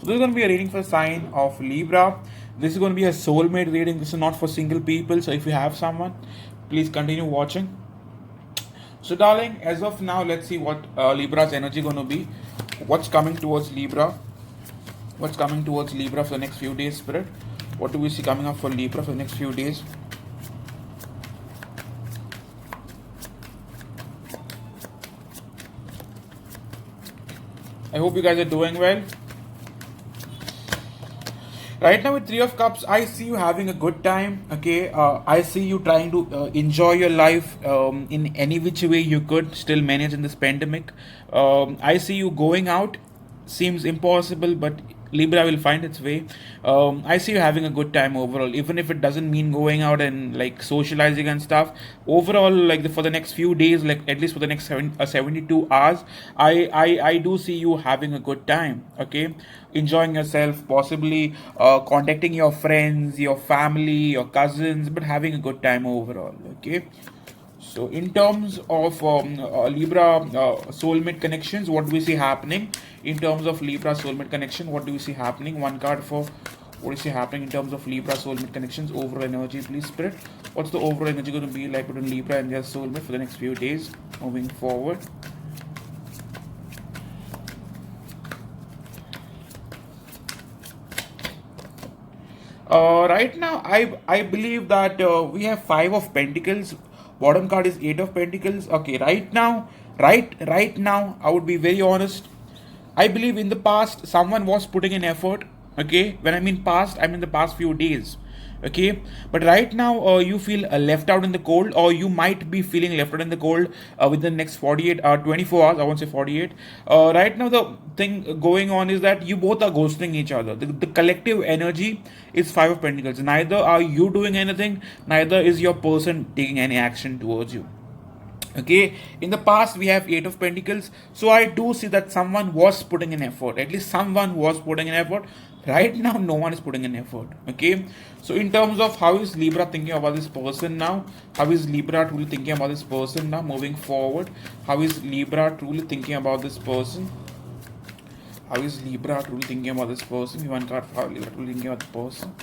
So this is going to be a reading for the sign of Libra. This is going to be a soulmate reading. This is not for single people. So if you have someone, please continue watching. So darling, as of now, let's see what Libra's energy going to be. What's coming towards Libra? What's coming towards Libra for the next few days, Spirit? What do we see coming up for Libra for the next few days? I hope you guys are doing well. Right now with Three of Cups, I see you having a good time. Okay, I see you trying to enjoy your life in any which way you could still manage in this pandemic. I see you going out. Seems impossible, but Libra will find its way. I see you having a good time overall, even if it doesn't mean going out and like socializing and stuff. Overall, like for the next few days, like at least for the next 72 hours, I do see you having a good time. Okay, enjoying yourself, possibly contacting your friends, your family, your cousins, but having a good time overall. Okay. So in terms of Libra soulmate connections, what do we see happening? In terms of Libra soulmate connection, what do we see happening? One card for what do you see happening in terms of Libra soulmate connections? Overall energy, please, Spirit. What's the overall energy going to be like between Libra and their soulmate for the next few days moving forward? Right now, I believe that we have Five of Pentacles. Bottom card is Eight of Pentacles. Okay, right now, I would be very honest. I believe in the past someone was putting in effort. Okay, when I mean past, I mean the past few days. Okay, but right now you feel left out in the cold, or you might be feeling left out in the cold within the next 48 24 hours. I won't say 48. Right now the thing going on is that you both are ghosting each other. The collective energy is Five of Pentacles. Neither are you doing anything, neither is your person taking any action towards you. Okay, in the past we have Eight of Pentacles, so I do see that someone was putting an effort. At least someone was putting an effort. Right now no one is putting an effort. Okay, so in terms of how is Libra thinking about this person now, how is Libra truly thinking about this person now moving forward, how is Libra truly thinking about this person, how is Libra truly thinking about this person? One card for how Libra truly thinking about the person.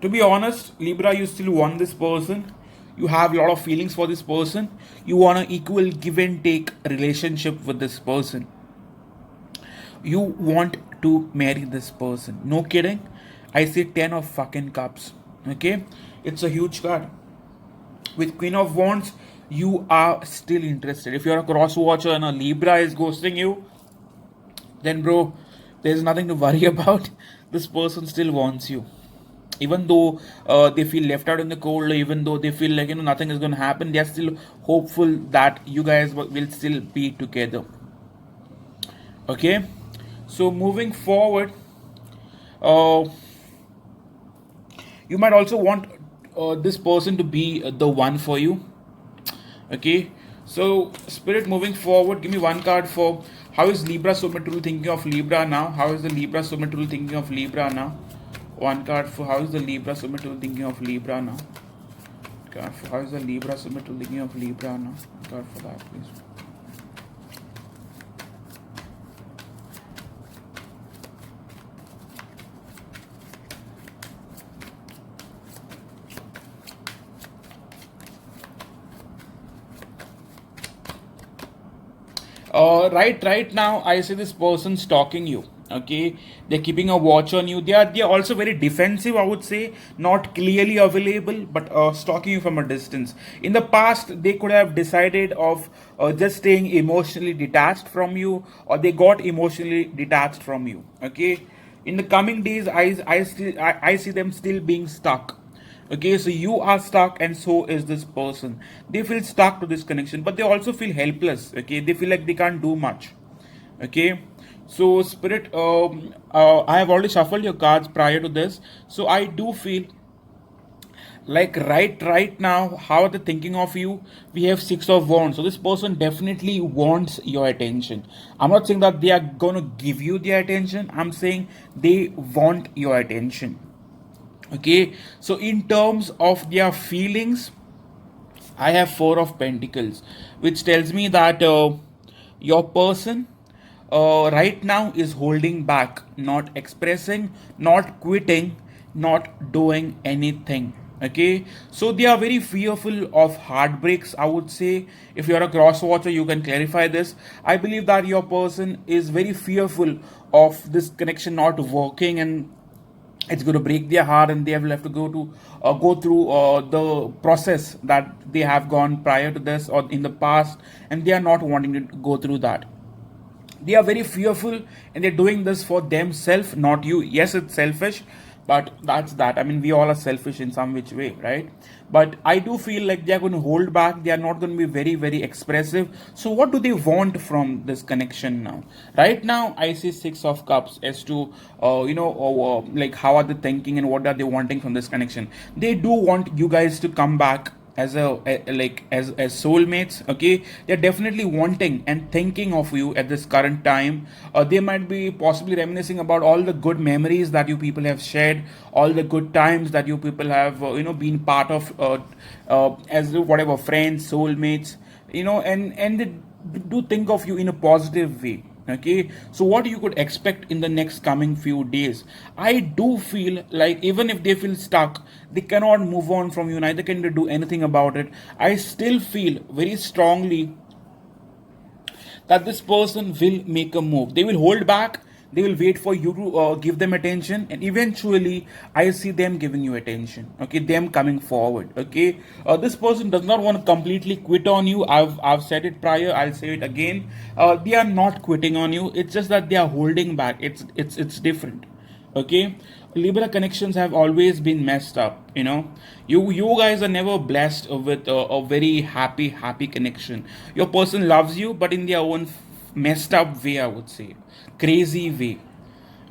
To be honest, Libra, you still want this person. You have a lot of feelings for this person. You want an equal give and take relationship with this person. You want to marry this person. No kidding. I see 10 of fucking cups. Okay? It's a huge card. With Queen of Wands, you are still interested. If you're a cross watcher and a Libra is ghosting you, then bro, there's nothing to worry about. This person still wants you, even though they feel left out in the cold, even though they feel like nothing is going to happen. They are still hopeful that you guys will still be together. Okay, so moving forward, uh, you might also want this person to be the one for you. Okay, so Spirit, moving forward, give me one card for how is Libra soulmate thinking of Libra now. How is the Libra soulmate thinking of Libra now? One card for how is the Libra soulmate thinking of Libra now. Card for how is the Libra soulmate thinking of Libra now. Card for that, please. Right now I see this person stalking you. Okay, they're keeping a watch on you. They are also very defensive, I would say, not clearly available, but stalking you from a distance. In the past they could have decided of just staying emotionally detached from you, or they got emotionally detached from you. Okay, in the coming days I see them still being stuck. Okay, so you are stuck and so is this person. They feel stuck to this connection, but they also feel helpless. Okay, they feel like they can't do much. Okay, so Spirit, I have already shuffled your cards prior to this, so I do feel like right now, how are they thinking of you? We have six of wands, so this person definitely wants your attention. I'm not saying that they are gonna give you their attention, I'm saying they want your attention. Okay, so in terms of their feelings, I have four of pentacles, which tells me that your person right now is holding back, not expressing, not quitting, not doing anything. Okay, so they are very fearful of heartbreaks. I would say, if you are a cross watcher, you can clarify this. I believe that your person is very fearful of this connection not working, and it's going to break their heart, and they will have to go through the process that they have gone prior to this or in the past, and they are not wanting to go through that. They are very fearful, and they're doing this for themselves, not you. Yes, it's selfish, but that's that. I mean, we all are selfish in some which way, right? But I do feel like they are going to hold back. They are not going to be very expressive. So what do they want from this connection now? Right now I see six of cups as to like how are they thinking and what are they wanting from this connection. They do want you guys to come back as like as soulmates. Okay, they're definitely wanting and thinking of you at this current time. They might be possibly reminiscing about all the good memories that you people have shared, all the good times that you people have been part of as whatever friends, soulmates, and they do think of you in a positive way. Okay, so what you could expect in the next coming few days? I do feel like even if they feel stuck, they cannot move on from you, neither can they do anything about it. I still feel very strongly that this person will make a move. They will hold back. They will wait for you to give them attention, and eventually, I see them giving you attention. Okay, them coming forward. Okay, this person does not want to completely quit on you. I've said it prior. I'll say it again. They are not quitting on you. It's just that they are holding back. It's different. Okay, Libra connections have always been messed up. You guys are never blessed with a very happy connection. Your person loves you, but in their own messed up way, I would say, crazy way.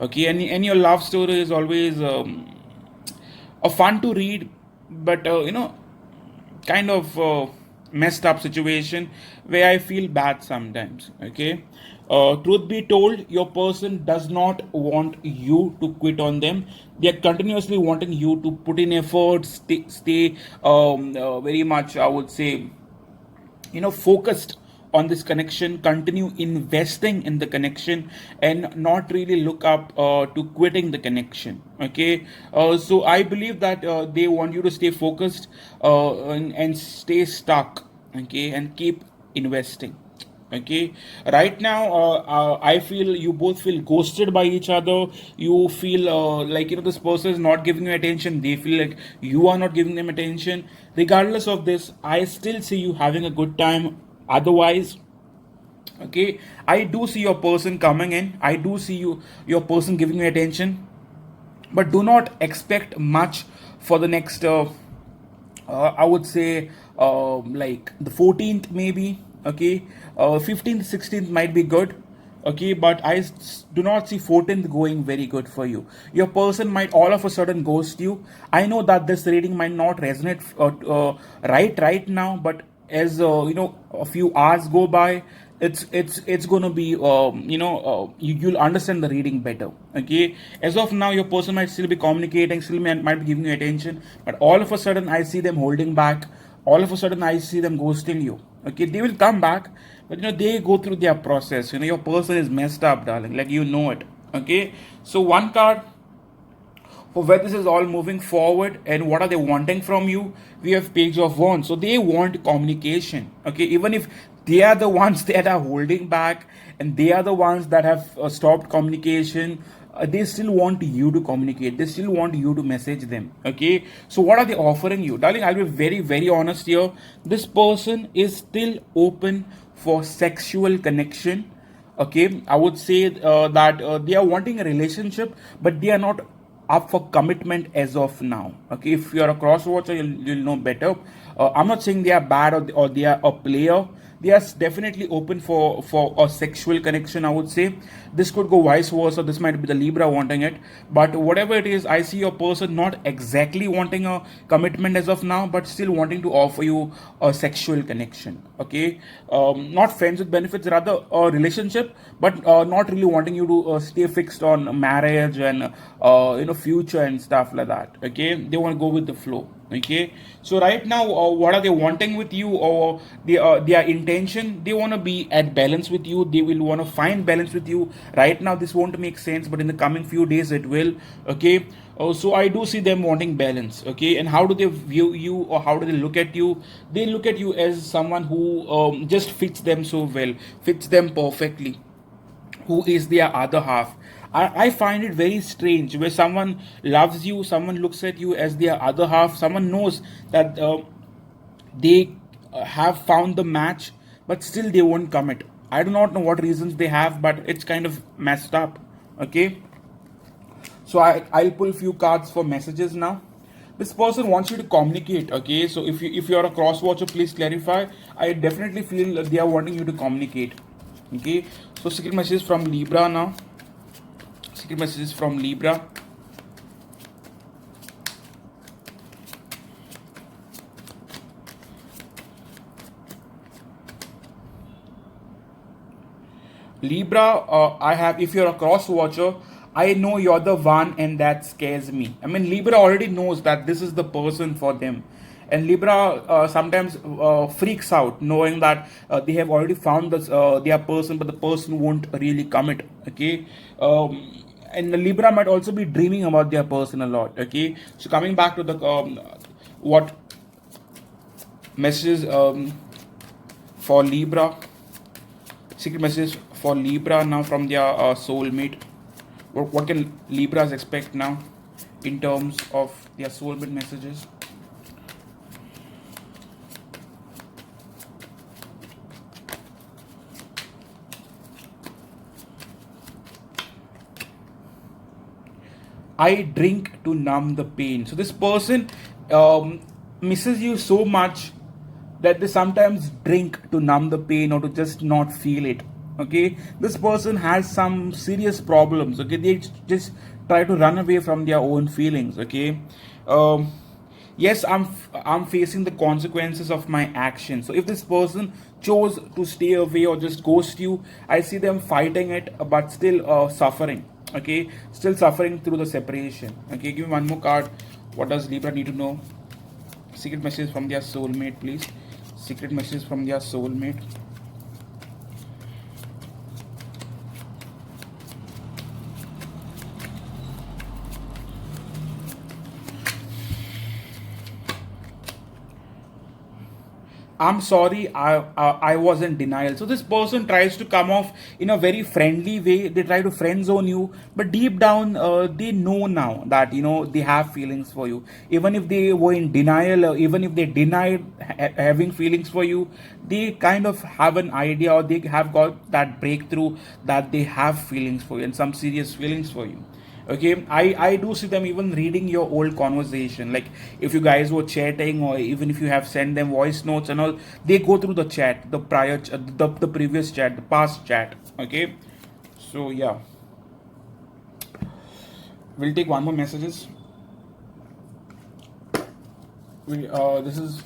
Okay, and your love story is always a fun to read, but kind of messed up situation where I feel bad sometimes. Okay, truth be told, your person does not want you to quit on them. They are continuously wanting you to put in effort, stay very much, I would say, focused on this connection, continue investing in the connection, and not really look up to quitting the connection. Okay, so I believe that they want you to stay focused and stay stuck. Okay, and keep investing. Okay, right now I feel you both feel ghosted by each other. You feel like this person is not giving you attention. They feel like you are not giving them attention. Regardless of this, I still see you having a good time. Otherwise, okay, I do see your person coming in. I do see your person giving you attention, but do not expect much for the next I would say like the 14th maybe. Okay, 15th 16th might be good. Okay, but do not see 14th going very good for you. Your person might all of a sudden ghost you. I know that this reading might not resonate right now, but as a few hours go by, it's going to be you'll understand the reading better. Okay, as of now your person might still be communicating, still might be giving you attention, but all of a sudden I see them holding back. All of a sudden I see them ghosting you. Okay, they will come back, but they go through their process. Your person is messed up, darling, like it. Okay, so one card for where this is all moving forward and what are they wanting from you. We have Page of Wands, so they want communication. Okay, even if they are the ones that are holding back and they are the ones that have stopped communication, they still want you to communicate. They still want you to message them. Okay, so what are they offering you, darling? I'll be very honest here. This person is still open for sexual connection. Okay, I would say that they are wanting a relationship, but they are not up for commitment as of now. Okay, if you are a cross watcher, you'll know better. I'm not saying they are bad or they are a player. they are definitely open for a sexual connection, I would say. This could go vice versa. This might be the Libra wanting it, but whatever it is, I see a person not exactly wanting a commitment as of now, but still wanting to offer you a sexual connection. Okay, not friends with benefits, rather a relationship, but not really wanting you to stay fixed on marriage and future and stuff like that. Okay, they want to go with the flow. Okay, so right now, what are they wanting with you, or their intention? They want to be at balance with you. They will want to find balance with you. Right now, this won't make sense, but in the coming few days, it will. Okay, so I do see them wanting balance. Okay, and how do they view you, or how do they look at you? They look at you as someone who just fits them so well, fits them perfectly, who is their other half. I find it very strange where someone loves you, someone looks at you as their other half, someone knows that they have found the match, but still they won't commit. I do not know what reasons they have, but it's kind of messed up. Okay, so I'll pull few cards for messages now. This person wants you to communicate. Okay, so if you're a cross watcher, please clarify. I definitely feel that they are wanting you to communicate. Okay, so secret messages from Libra now. Secret messages from Libra. Libra, I have, if you're a cross watcher, I know you're the one, and that scares me. I mean, Libra already knows that this is the person for them. And Libra sometimes freaks out knowing that they have already found this, their person, but the person won't really commit. Okay. And the Libra might also be dreaming about their person a lot. Okay. So coming back to the what messages for Libra, secret messages for Libra now from their soulmate. What can Libras expect now in terms of their soulmate messages? I drink to numb the pain. So this person misses you so much that they sometimes drink to numb the pain or to just not feel it. Okay, this person has some serious problems. Okay, they just try to run away from their own feelings. Okay, yes, I'm facing the consequences of my actions. So if this person chose to stay away or just ghost you, I see them fighting it, but still suffering. Okay, still suffering through the separation. Okay, give me one more card. What does Libra need to know? Secret message from their soulmate, please. Secret message from their soulmate. I'm sorry, I was in denial. So this person tries to come off in a very friendly way. They try to friend zone you, but deep down, they know now that they have feelings for you. Even if they were in denial, or even if they denied having feelings for you, they kind of have an idea, or they have got that breakthrough that they have feelings for you, and some serious feelings for you. Okay, I do see them even reading your old conversation, like if you guys were chatting, or even if you have sent them voice notes and all, they go through the chat, the prior the previous chat, the past chat. Okay, so yeah, we'll take one more messages. This is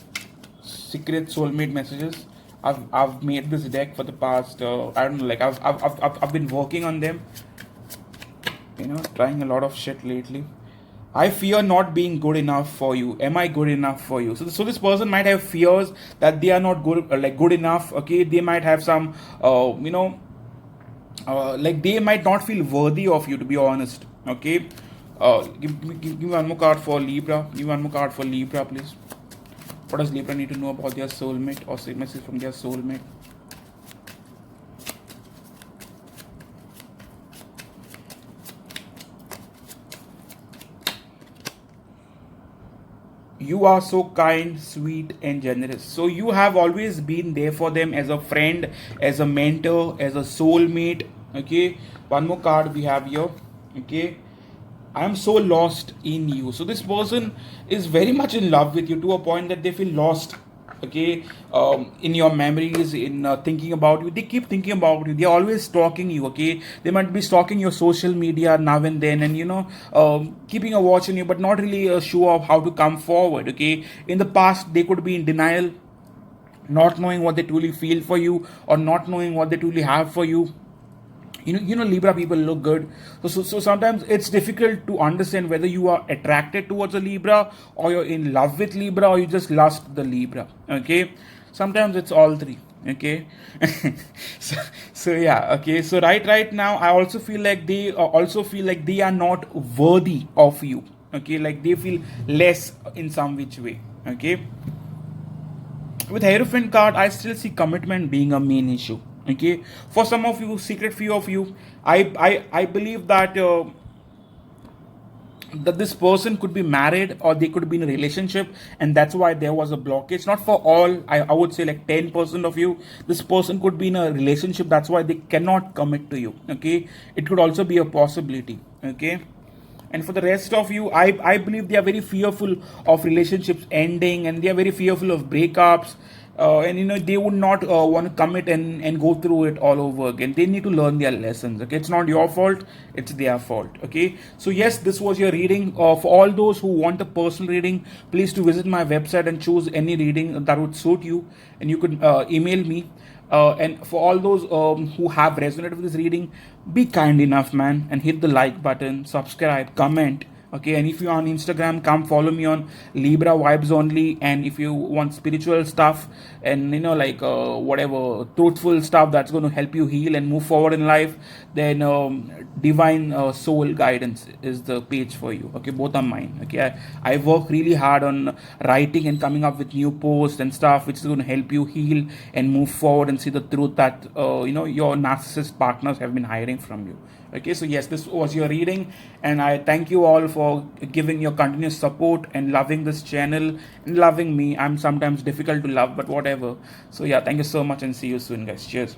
secret soulmate messages. I've made this deck for the past I don't know, like I've been working on them, trying a lot of shit lately. I fear not being good enough for you. Am I good enough for you? So this person might have fears that they are not good, like good enough. Okay, they might have some, like they might not feel worthy of you. To be honest, okay. Give me one more card for Libra. Give me one more card for Libra, please. What does Libra need to know about their soulmate, or say message from their soulmate? You are so kind, sweet, and generous. So you have always been there for them as a friend, as a mentor, as a soulmate. Okay, one more card we have here. Okay, I am so lost in you. So this person is very much in love with you to a point that they feel lost. okay, in your memories, in thinking about you. They keep thinking about you. They're always stalking you, okay. They might be stalking your social media now and then, and keeping a watch on you, but not really sure of how to come forward, okay. In the past, they could be in denial, not knowing what they truly feel for you, or not knowing what they truly have for you. Libra people look good. So sometimes it's difficult to understand whether you are attracted towards a Libra, or you're in love with Libra, or you just lust the Libra, okay. Sometimes it's all three, okay. so yeah, okay. So right now, I also feel like they are not worthy of you, okay. Like they feel less in some which way, okay. With Hierophant card, I still see commitment being a main issue, okay. For some of you, secret few of you, I believe that this person could be married, or they could be in a relationship, and that's why there was a blockage. Not for all, I would say like 10% of you, this person could be in a relationship, that's why they cannot commit to you, okay. It could also be a possibility, okay. And for the rest of you, I believe they are very fearful of relationships ending, and they are very fearful of breakups, and they would not want to commit and go through it all over again. They need to learn their lessons, okay. It's not your fault, it's their fault, okay. So yes, this was your reading. For all those who want a personal reading, please to visit my website and choose any reading that would suit you, and you could email me. And for all those who have resonated with this reading, be kind enough, man, and hit the like button, subscribe, comment. Okay, and if you're on Instagram, come follow me on Libra Vibes Only. And if you want spiritual stuff and whatever truthful stuff that's going to help you heal and move forward in life, then Divine Soul Guidance is the page for you. Okay, both are mine. Okay, I work really hard on writing and coming up with new posts and stuff, which is going to help you heal and move forward and see the truth that your narcissist partners have been hiding from you. Okay, so yes, this was your reading, and I thank you all for giving your continuous support and loving this channel and loving me. I'm sometimes difficult to love, but whatever. So yeah, thank you so much, and see you soon, guys. Cheers.